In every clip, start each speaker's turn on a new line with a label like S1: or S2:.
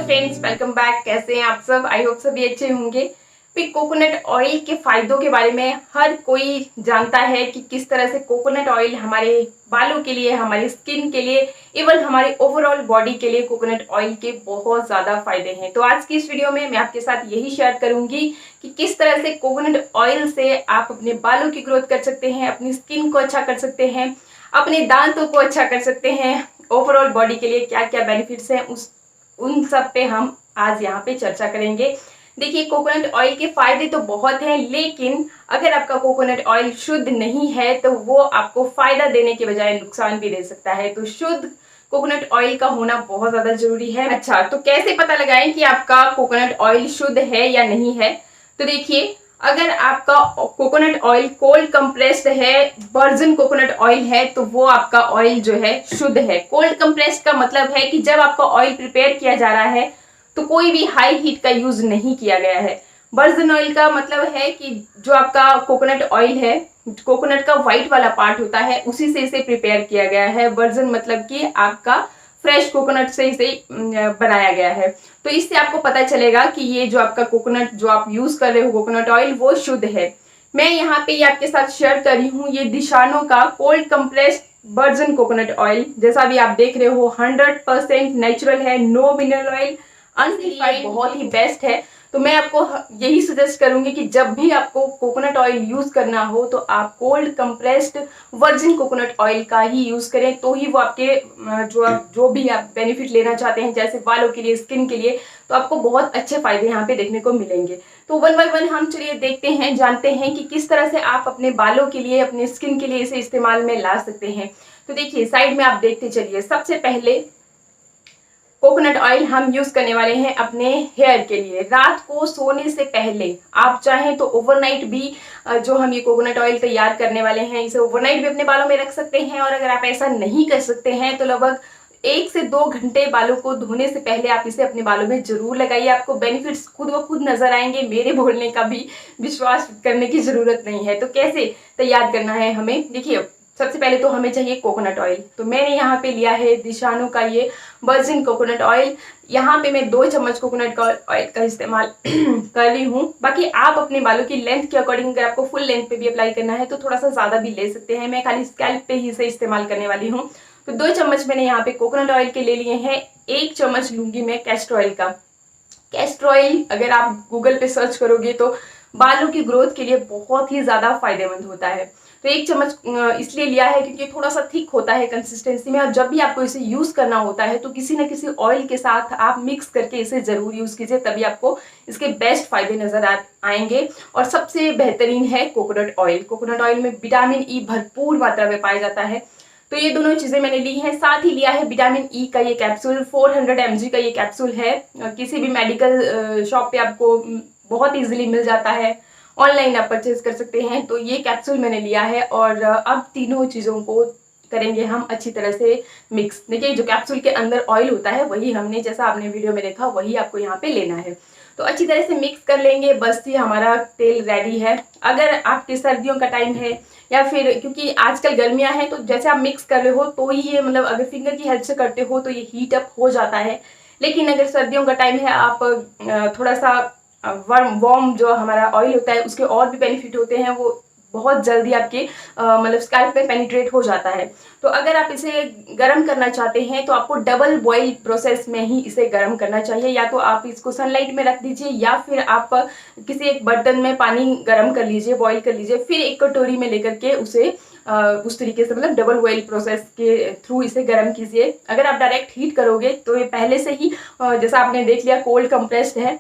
S1: Friends, welcome back. कैसे हैं आप सब? आई होप सभी अच्छे होंगे। फिर कोकोनट ऑयल के फायदों के बारे में हर कोई जानता है कि किस तरह से कोकोनट ऑयल हमारे बालों के लिए, हमारी स्किन के लिए, इवन हमारी ओवरऑल बॉडी के लिए कोकोनट ऑयल के बहुत ज़्यादा फायदे हैं। तो आज की इस वीडियो में मैं आपके साथ यही शेयर करूंगी कि किस तरह से कोकोनट ऑयल से आप अपने बालों की ग्रोथ कर सकते हैं, अपनी स्किन को अच्छा कर सकते हैं, अपने दांतों को अच्छा कर सकते हैं, ओवरऑल बॉडी के लिए क्या क्या बेनिफिट्स हैं उन सब पे हम आज यहाँ पे चर्चा करेंगे। देखिए, कोकोनट ऑयल के फायदे तो बहुत हैं, लेकिन अगर आपका कोकोनट ऑयल शुद्ध नहीं है तो वो आपको फायदा देने के बजाय नुकसान भी दे सकता है। तो शुद्ध कोकोनट ऑयल का होना बहुत ज्यादा जरूरी है। अच्छा, तो कैसे पता लगाएं कि आपका कोकोनट ऑयल शुद्ध है या नहीं है? तो देखिए, अगर आपका कोकोनट ऑयल कोल्ड कंप्रेस्ड है, वर्जिन कोकोनट ऑयल है, तो वो आपका ऑयल जो है शुद्ध है। कोल्ड कंप्रेस्ड का मतलब है कि जब आपका ऑयल प्रिपेयर किया जा रहा है तो कोई भी हाई हीट का यूज नहीं किया गया है। वर्जिन ऑयल का मतलब है कि जो आपका कोकोनट ऑयल है, कोकोनट का व्हाइट वाला पार्ट होता है, उसी से इसे प्रिपेयर किया गया है। वर्जिन मतलब कि आपका फ्रेश कोकोनट से इसे बनाया गया है। तो इससे आपको पता चलेगा कि ये जो आपका कोकोनट जो आप यूज कर रहे हो कोकोनट ऑयल, वो शुद्ध है। मैं यहाँ पे ये आपके साथ शेयर कर रही हूँ ये दिशानो का cold compressed virgin coconut oil. जैसा भी आप देख रहे हो 100% नेचुरल है, नो मिनरल ऑयल, अनसिलिफाइड, बहुत ही बेस्ट है। तो मैं आपको यही सजेस्ट करूंगी कि जब भी आपको कोकोनट ऑयल यूज करना हो तो आप cold compressed virgin coconut oil का ही यूज करें, तो ही वो आपके जो भी आप बेनिफिट लेना चाहते हैं, जैसे बालों के लिए, स्किन के लिए, तो आपको बहुत अच्छे फायदे यहाँ पे देखने को मिलेंगे। तो वन बाय वन हम चलिए देखते हैं, जानते हैं कि किस तरह से आप अपने बालों के लिए, अपने स्किन के लिए इसे इस्तेमाल में ला सकते हैं। तो देखिए, साइड में आप देखते चलिए। सबसे पहले कोकोनट ऑयल हम यूज करने वाले हैं अपने हेयर के लिए। रात को सोने से पहले आप चाहें तो ओवरनाइट भी जो हम ये कोकोनट ऑयल तैयार करने वाले हैं, इसे ओवरनाइट भी अपने बालों में रख सकते हैं। और अगर आप ऐसा नहीं कर सकते हैं तो लगभग 1 से 2 घंटे बालों को धोने से पहले आप इसे अपने बालों में जरूर लगाइए। आपको बेनिफिट्स खुद ब खुद नजर आएंगे, मेरे बोलने का भी विश्वास करने की जरूरत नहीं है। तो कैसे तैयार करना है हमें, देखिए, सबसे पहले तो हमें चाहिए कोकोनट ऑयल। तो मैंने यहाँ पे लिया है दिशानो का ये वर्जिन कोकोनट ऑयल। यहाँ पे मैं 2 चम्मच कोकोनट ऑयल का इस्तेमाल कर रही हूँ। बाकी आप अपने बालों की लेंथ के अकॉर्डिंग, अगर आपको फुल लेंथ पे भी अप्लाई करना है तो थोड़ा सा ज्यादा भी ले सकते हैं। मैं खाली स्कैल्प पे ही इसे इस्तेमाल करने वाली हूँ। तो 2 चम्मच मैंने यहाँ पे कोकोनट ऑयल के ले लिए हैं। 1 चम्मच लूंगी मैं कैस्टर ऑयल का। कैस्टर ऑयल अगर आप गूगल पे सर्च करोगे तो बालों की ग्रोथ के लिए बहुत ही ज्यादा फायदेमंद होता है। तो 1 चम्मच इसलिए लिया है क्योंकि थोड़ा सा थिक होता है कंसिस्टेंसी में, और जब भी आपको इसे यूज करना होता है तो किसी न किसी ऑयल के साथ आप मिक्स करके इसे जरूर यूज कीजिए, तभी आपको इसके बेस्ट फायदे नजर आएंगे। और सबसे बेहतरीन है कोकोनट ऑयल। कोकोनट ऑयल में विटामिन ई भरपूर मात्रा में पाया जाता है। तो ये दोनों चीजें मैंने ली हैं। साथ ही लिया है विटामिन ई का ये कैप्सूल, 400 mg का ये कैप्सूल है। किसी भी मेडिकल शॉप पे आपको बहुत इजीली मिल जाता है, ऑनलाइन आप परचेज कर सकते हैं। तो ये कैप्सूल मैंने लिया है और अब तीनों चीज़ों को करेंगे हम अच्छी तरह से मिक्स। देखिए, जो कैप्सूल के अंदर ऑयल होता है वही हमने, जैसा आपने वीडियो में देखा, वही आपको यहाँ पे लेना है। तो अच्छी तरह से मिक्स कर लेंगे, बस ये हमारा तेल रेडी है। अगर आपके सर्दियों का टाइम है या फिर क्योंकि आजकल गर्मियाँ हैं तो जैसे आप मिक्स कर रहे हो तो ही ये, मतलब अगर फिंगर की हेल्प से करते हो तो ये हीट अप हो जाता है। लेकिन अगर सर्दियों का टाइम है, आप थोड़ा सा वार्म जो हमारा ऑयल होता है उसके और भी बेनिफिट होते हैं, वो बहुत जल्दी आपके मतलब स्कैल्प पे पेनिट्रेट हो जाता है। तो अगर आप इसे गर्म करना चाहते हैं तो आपको डबल बॉईल प्रोसेस में ही इसे गर्म करना चाहिए। या तो आप इसको सनलाइट में रख दीजिए या फिर आप किसी एक बर्तन में पानी गर्म कर लीजिए, बॉईल कर लीजिए, फिर एक कटोरी में लेकर के उसे उस तरीके से, मतलब डबल बॉईल प्रोसेस के थ्रू इसे गर्म कीजिए। अगर आप डायरेक्ट हीट करोगे तो ये पहले से ही जैसा आपने देख लिया कोल्ड कंप्रेस्ड है,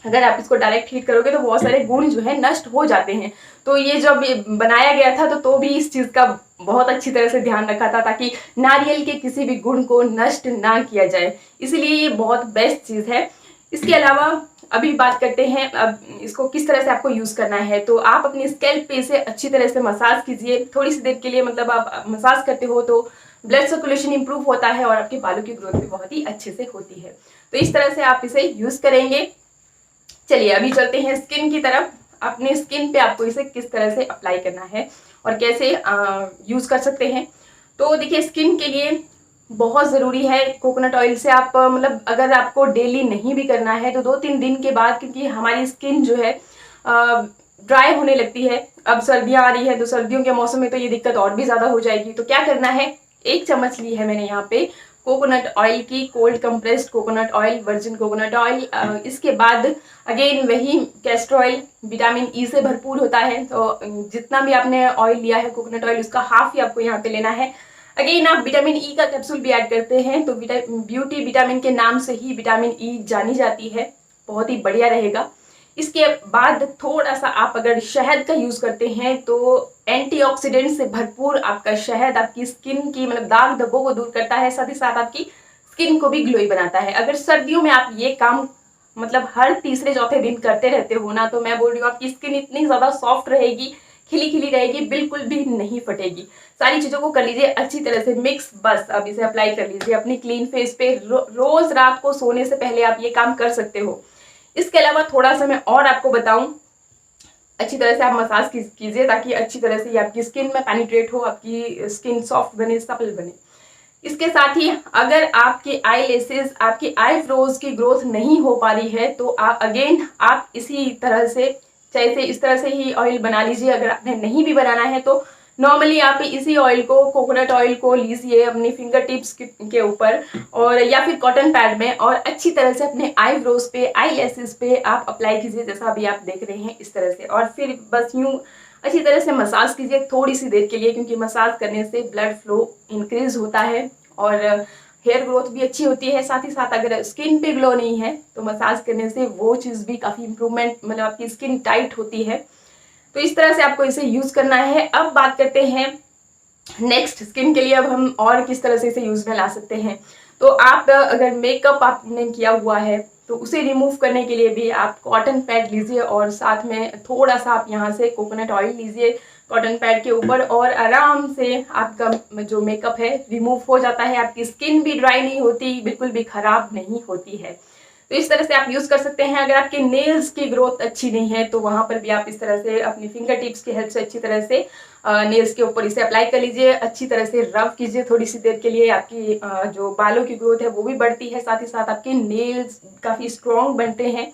S1: अगर आप इसको डायरेक्ट हीट करोगे तो बहुत सारे गुण जो है नष्ट हो जाते हैं। तो ये जब बनाया गया था तो भी इस चीज़ का बहुत अच्छी तरह से ध्यान रखा था ताकि नारियल के किसी भी गुण को नष्ट ना किया जाए, इसलिए ये बहुत बेस्ट चीज़ है। इसके अलावा अभी बात करते हैं अब इसको किस तरह से आपको यूज़ करना है। तो आप अपनी स्कैल्प पे इसे अच्छी तरह से मसाज कीजिए थोड़ी सी देर के लिए। मतलब आप मसाज करते हो तो ब्लड सर्कुलेशन इंप्रूव होता है और आपके बालों की ग्रोथ भी बहुत ही अच्छे से होती है। तो इस तरह से आप इसे यूज़ करेंगे। चलिए अभी चलते हैं स्किन की तरफ। अपने स्किन पे आपको इसे किस तरह से अप्लाई करना है और कैसे यूज कर सकते हैं। तो देखिए, स्किन के लिए बहुत ज़रूरी है कोकोनट ऑयल से आप मतलब अगर आपको डेली नहीं भी करना है तो 2-3 दिन के बाद, क्योंकि हमारी स्किन जो है ड्राई होने लगती है। अब सर्दियाँ आ रही है तो सर्दियों के मौसम में तो ये दिक्कत और भी ज़्यादा हो जाएगी। तो क्या करना है, 1 चम्मच ली है मैंने यहाँ पे कोकोनट ऑयल की, cold compressed coconut oil, virgin coconut oil. इसके बाद अगेन वही कैस्टर ऑयल विटामिन ई से भरपूर होता है। तो जितना भी आपने ऑयल लिया है कोकोनट ऑयल उसका हाफ ही आपको यहाँ पे लेना है। अगेन आप विटामिन ई का कैप्सूल भी ऐड करते हैं तो ब्यूटी विटामिन के नाम से ही विटामिन ई जानी जाती है, बहुत ही बढ़िया रहेगा। इसके बाद थोड़ा सा आप अगर शहद का यूज करते हैं तो एंटीऑक्सीडेंट से भरपूर आपका शहद आपकी स्किन की मतलब दाग धब्बों को दूर करता है, साथ ही साथ आपकी स्किन को भी ग्लोई बनाता है। अगर सर्दियों में आप ये काम मतलब हर तीसरे चौथे दिन करते रहते हो ना, तो मैं बोल रही हूँ आपकी स्किन इतनी ज्यादा सॉफ्ट रहेगी, खिली खिली रहेगी, बिल्कुल भी नहीं फटेगी। सारी चीजों को कर लीजिए अच्छी तरह से मिक्स, बस अब इसे अप्लाई कर लीजिए अपनी क्लीन फेस पे। रोज रात को सोने से पहले आप ये काम कर सकते हो। इसके अलावा थोड़ा सा मैं और आपको बताऊं, अच्छी तरह से आप मसाज कीजिए ताकि अच्छी तरह से ये आपकी स्किन में पेनिट्रेट हो, आपकी स्किन सॉफ्ट बने, सपल बने। इसके साथ ही अगर आपके आई लेसेस, आपकी आईब्रोज की ग्रोथ नहीं हो पा रही है तो आप इसी तरह से, चाहे इस तरह से ही ऑयल बना लीजिए। अगर आपने नहीं भी बनाना है तो नॉर्मली आप इसी ऑयल को, कोकोनट ऑयल को लीजिए अपनी फिंगर टिप्स के ऊपर और या फिर कॉटन पैड में, और अच्छी तरह से अपने आईब्रोज पे, आई लेसेस पे आप अप्लाई कीजिए, जैसा अभी आप देख रहे हैं इस तरह से। और फिर बस यूं अच्छी तरह से मसाज कीजिए थोड़ी सी देर के लिए, क्योंकि मसाज करने से ब्लड फ्लो इंक्रीज होता है और हेयर ग्रोथ भी अच्छी होती है। साथ ही साथ अगर स्किन पे ग्लो नहीं है तो मसाज करने से वो चीज़ भी काफ़ी इंप्रूवमेंट, मतलब आपकी स्किन टाइट होती है। तो इस तरह से आपको इसे यूज़ करना है। अब बात करते हैं नेक्स्ट स्किन के लिए, अब हम और किस तरह से इसे यूज़ में ला सकते हैं। तो आप अगर मेकअप आपने किया हुआ है तो उसे रिमूव करने के लिए भी आप कॉटन पैड लीजिए और साथ में थोड़ा सा आप यहाँ से कोकोनट ऑयल लीजिए कॉटन पैड के ऊपर, और आराम से आपका जो मेकअप है रिमूव हो जाता है। आपकी स्किन भी ड्राई नहीं होती, बिल्कुल भी खराब नहीं होती है। तो इस तरह से आप यूज कर सकते हैं। अगर आपके नेल्स की ग्रोथ अच्छी नहीं है तो वहां पर भी आप इस तरह से अपनी फिंगर टिप्स की हेल्प से अच्छी तरह से नेल्स के ऊपर इसे अप्लाई कर लीजिए, अच्छी तरह से रब कीजिए थोड़ी सी देर के लिए। आपकी जो बालों की ग्रोथ है वो भी बढ़ती है, साथ ही साथ आपके नेल्स काफी स्ट्रॉन्ग बनते हैं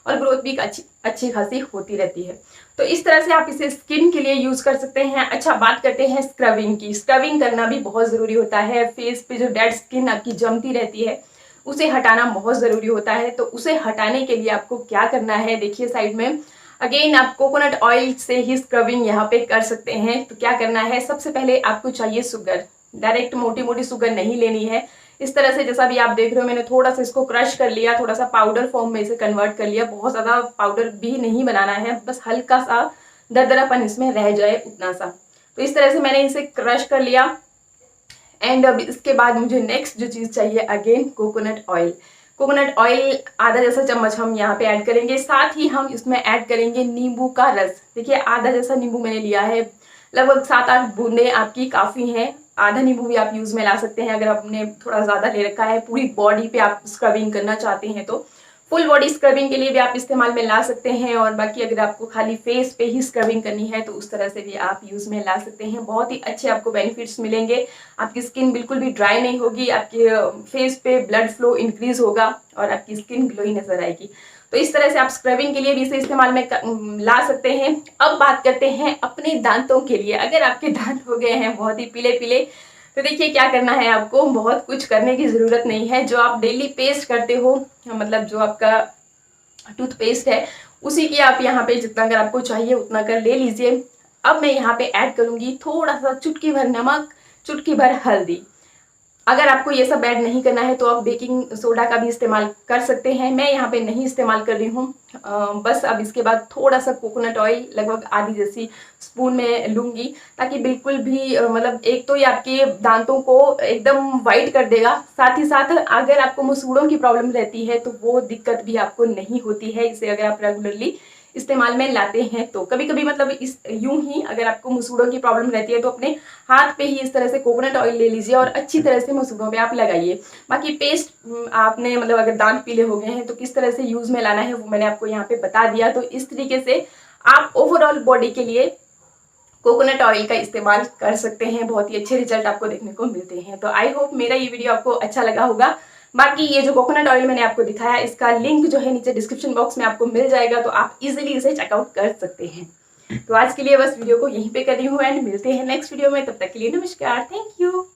S1: और ग्रोथ भी अच्छी खासी होती रहती है। तो इस तरह से आप इसे स्किन के लिए यूज कर सकते हैं। अच्छा, बात करते हैं स्क्रबिंग की। स्क्रबिंग करना भी बहुत जरूरी होता है। फेस पे जो डेड स्किन आपकी जमती रहती है उसे हटाना बहुत जरूरी होता है। तो उसे हटाने के लिए आपको क्या करना है, देखिए साइड में अगेन आप कोकोनट ऑयल से ही स्क्रबिंग यहाँ पे कर सकते हैं। तो क्या करना है, सबसे पहले आपको चाहिए शुगर। डायरेक्ट मोटी मोटी शुगर नहीं लेनी है। इस तरह से जैसा भी आप देख रहे हो मैंने थोड़ा सा इसको क्रश कर लिया, थोड़ा सा पाउडर फॉर्म में इसे कन्वर्ट कर लिया। बहुत ज्यादा पाउडर भी नहीं बनाना है, बस हल्का सा दरदरापन इसमें रह जाए उतना सा। तो इस तरह से मैंने इसे क्रश कर लिया। एंड अब इसके बाद मुझे नेक्स्ट जो चीज़ चाहिए again coconut oil. Coconut oil आधा जैसा चम्मच हम यहाँ पे ऐड करेंगे, साथ ही हम इसमें ऐड करेंगे नींबू का रस। देखिए आधा जैसा नींबू मैंने लिया है, लगभग 7-8 बूंदे आपकी काफ़ी हैं। आधा नींबू भी आप यूज़ में ला सकते हैं अगर आपने थोड़ा ज़्यादा ले रखा है, पूरी बॉडी पे आप स्क्रबिंग करना चाहते हैं तो। फुल बॉडी स्क्रबिंग के लिए भी आप इस्तेमाल में ला सकते हैं, और बाकी अगर आपको खाली फेस पे ही स्क्रबिंग करनी है तो उस तरह से भी आप यूज़ में ला सकते हैं। बहुत ही अच्छे आपको बेनिफिट्स मिलेंगे। आपकी स्किन बिल्कुल भी ड्राई नहीं होगी, आपके फेस पे ब्लड फ्लो इंक्रीज होगा और आपकी स्किन ग्लोई नजर आएगी। तो इस तरह से आप स्क्रबिंग के लिए भी इसे इस्तेमाल में ला सकते हैं। अब बात करते हैं अपने दांतों के लिए। अगर आपके दांत हो गए हैं बहुत ही पीले पीले तो देखिए क्या करना है, आपको बहुत कुछ करने की ज़रूरत नहीं है। जो आप डेली पेस्ट करते हो, मतलब जो आपका टूथपेस्ट है उसी की आप यहाँ पे जितना अगर आपको चाहिए उतना कर ले लीजिए। अब मैं यहाँ पे ऐड करूँगी थोड़ा सा चुटकी भर नमक, चुटकी भर हल्दी। अगर आपको ये सब ऐड नहीं करना है तो आप बेकिंग सोडा का भी इस्तेमाल कर सकते हैं, मैं यहाँ पे नहीं इस्तेमाल कर रही हूँ। बस अब इसके बाद थोड़ा सा कोकोनट ऑयल लगभग आधी जैसी स्पून में लूँगी, ताकि बिल्कुल भी मतलब एक तो ये आपके दांतों को एकदम वाइट कर देगा, साथ ही साथ अगर आपको मसूड़ों की प्रॉब्लम रहती है तो वो दिक्कत भी आपको नहीं होती है इसे अगर आप रेगुलरली इस्तेमाल में लाते हैं तो। कभी कभी मतलब इस यूं ही अगर आपको मसूड़ों की प्रॉब्लम रहती है तो अपने हाथ पे ही इस तरह से कोकोनट ऑयल ले लीजिए और अच्छी तरह से मसूड़ों पे आप लगाइए। बाकी पेस्ट आपने मतलब अगर दांत पीले हो गए हैं तो किस तरह से यूज में लाना है वो मैंने आपको यहाँ पे बता दिया। तो इस तरीके से आप ओवरऑल बॉडी के लिए कोकोनट ऑयल का इस्तेमाल कर सकते हैं। बहुत ही अच्छे रिजल्ट आपको देखने को मिलते हैं। तो आई होप मेरा ये वीडियो आपको अच्छा लगा होगा। बाकी ये जो कोकोनट ऑयल मैंने आपको दिखाया, इसका लिंक जो है नीचे डिस्क्रिप्शन बॉक्स में आपको मिल जाएगा, तो आप इजीली इसे चेकआउट कर सकते हैं। तो आज के लिए बस वीडियो को यहीं पे कर रही हूँ एंड मिलते हैं नेक्स्ट वीडियो में। तब तक के लिए नमस्कार, थैंक यू।